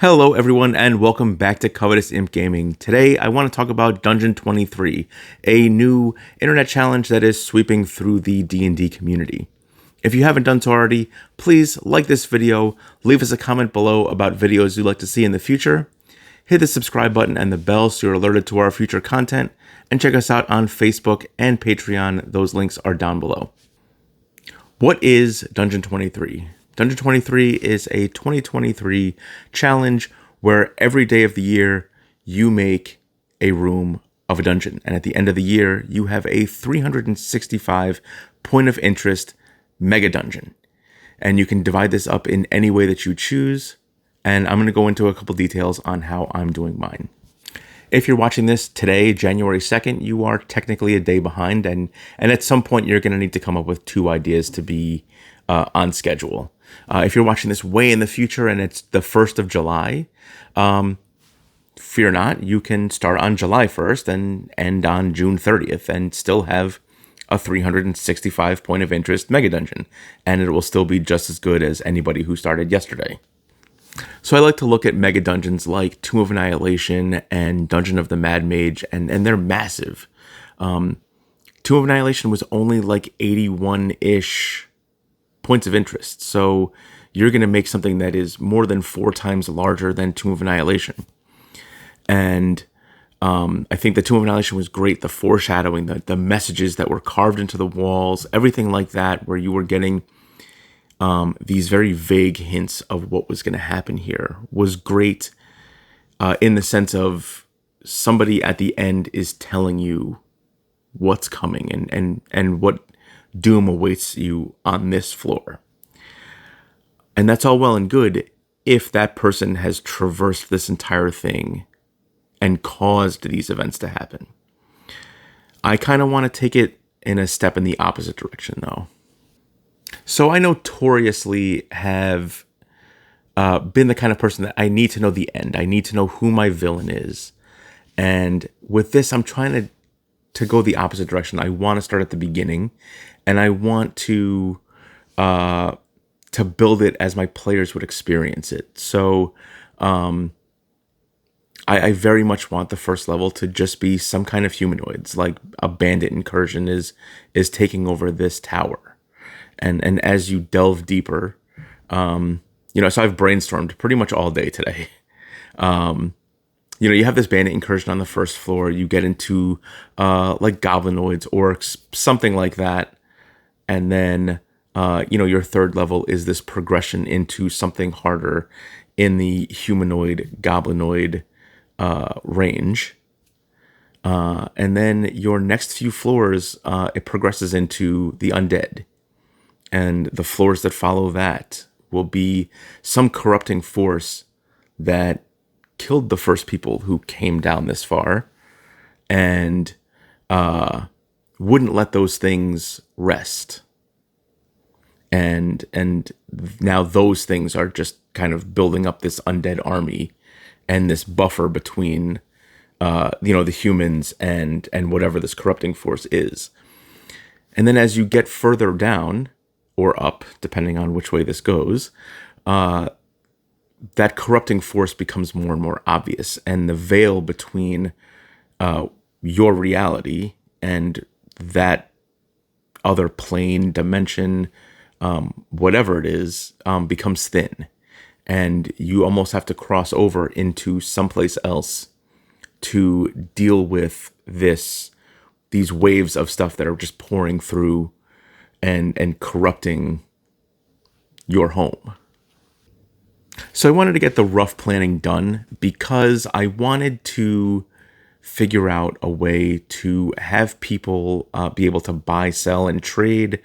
Hello everyone and welcome back to Covetous Imp Gaming. Today I want to talk about Dungeon 23, a new internet challenge that is sweeping through the D&D community. If you haven't done so already, please like this video, leave us a comment below about videos you'd like to see in the future, hit the subscribe button and the bell so you're alerted to our future content, and check us out on Facebook and Patreon. Those links are down below. What is Dungeon 23? Dungeon 23 is a 2023 challenge where every day of the year you make a room of a dungeon. And at the end of the year, you have a 365 point of interest mega dungeon. And you can divide this up in any way that you choose. And I'm going to go into a couple details on how I'm doing mine. If you're watching this today, January 2nd, you are technically a day behind. And at some point, you're going to need to come up with 2 ideas to be on schedule. If you're watching this way in the future and it's the 1st of July, fear not, you can start on July 1st and end on June 30th and still have a 365 point of interest mega dungeon. And it will still be just as good as anybody who started yesterday. So I like to look at mega dungeons like Tomb of Annihilation and Dungeon of the Mad Mage, and they're massive. Tomb of Annihilation was only like 81-ish points of interest. So you're going to make something that is more than 4 times larger than Tomb of Annihilation. And I think the Tomb of Annihilation was great. The foreshadowing, the messages that were carved into the walls, everything like that, where you were getting these very vague hints of what was going to happen here was great in the sense of somebody at the end is telling you what's coming and what doom awaits you on this floor. And that's all well and good if that person has traversed this entire thing and caused these events to happen. I kind of want to take it in a step in the opposite direction, though. So I notoriously have been the kind of person that I need to know the end. I need to know who my villain is. And with this, I'm trying to go the opposite direction. I want to start at the beginning, and I want to build it as my players would experience it. So I very much want the first level to just be some kind of humanoids, like a bandit incursion is taking over this tower. And as you delve deeper, so I've brainstormed pretty much all day today. You have this bandit incursion on the first floor. You get into like goblinoids, orcs, something like that. And then, your third level is this progression into something harder in the humanoid, goblinoid range. And then your next few floors, it progresses into the undead. And the floors that follow that will be some corrupting force that killed the first people who came down this far and wouldn't let those things rest. And now those things are just kind of building up this undead army and this buffer between the humans and whatever this corrupting force is. And then as you get further down or up, depending on which way this goes, that corrupting force becomes more and more obvious, and the veil between your reality and that other plane, dimension, whatever it is, becomes thin, and you almost have to cross over into someplace else to deal with these waves of stuff that are just pouring through and corrupting your home. So I wanted to get the rough planning done because I wanted to figure out a way to have people be able to buy, sell, and trade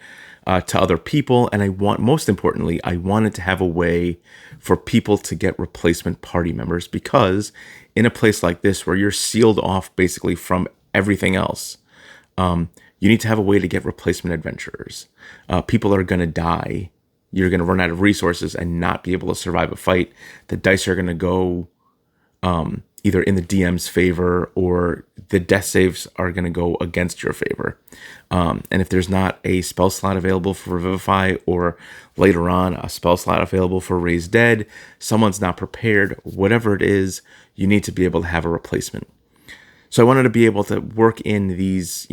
to other people. And most importantly, I wanted to have a way for people to get replacement party members, because in a place like this where you're sealed off basically from everything else, you need to have a way to get replacement adventurers. People are going to die. You're going to run out of resources and not be able to survive a fight. The dice are going to go either in the DM's favor or the death saves are going to go against your favor. And if there's not a spell slot available for Revivify, or later on a spell slot available for Raise Dead, someone's not prepared, whatever it is, you need to be able to have a replacement. So I wanted to be able to work in these,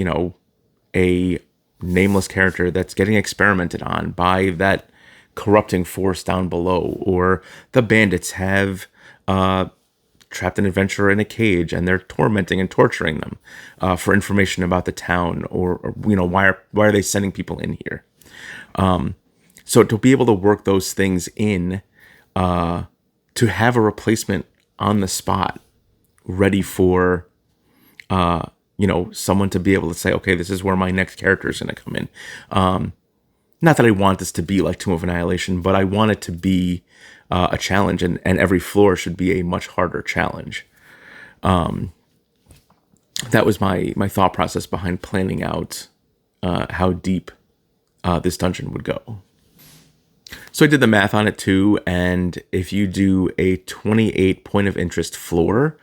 a nameless character that's getting experimented on by that corrupting force down below, or the bandits have trapped an adventurer in a cage and they're tormenting and torturing them for information about the town, or why are they sending people in here? So to be able to work those things in, to have a replacement on the spot, ready for someone to be able to say, okay, this is where my next character is going to come in. Not that I want this to be like Tomb of Annihilation, but I want it to be a challenge, and every floor should be a much harder challenge. That was my thought process behind planning out how deep this dungeon would go. So I did the math on it too, and if you do a 28 point of interest floor,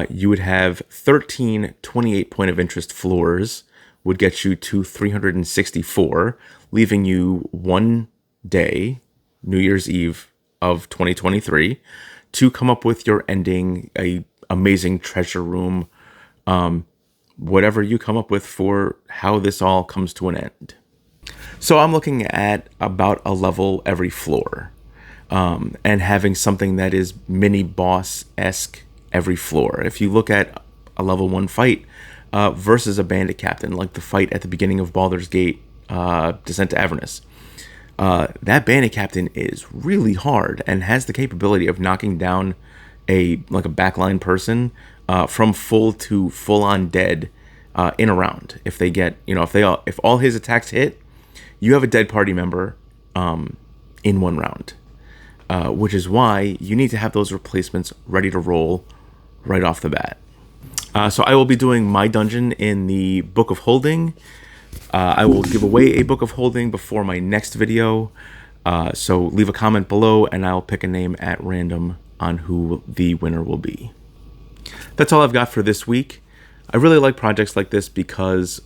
you would have 13 28 point of interest floors would get you to 364, leaving you one day, New Year's Eve of 2023, to come up with your ending, a amazing treasure room, whatever you come up with for how this all comes to an end. So I'm looking at about a level every floor, and having something that is mini boss-esque every floor. If you look at a level 1 fight versus a bandit captain, like the fight at the beginning of Baldur's Gate, Descent to Avernus, that bandit captain is really hard and has the capability of knocking down a backline person from full to full on dead in a round. If they get, if all his attacks hit, you have a dead party member in one round, which is why you need to have those replacements ready to roll right off the bat. So I will be doing my dungeon in the Book of Holding. I will give away a Book of Holding before my next video. So leave a comment below and I'll pick a name at random on who the winner will be. That's all I've got for this week. I really like projects like this because,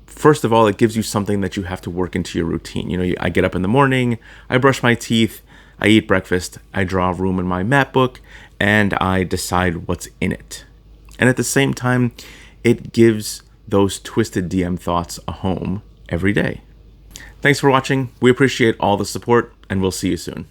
first of all, it gives you something that you have to work into your routine. I get up in the morning, I brush my teeth, I eat breakfast, I draw a room in my map book, and I decide what's in it. And at the same time, it gives those twisted DM thoughts a home every day. Thanks for watching. We appreciate all the support, and we'll see you soon.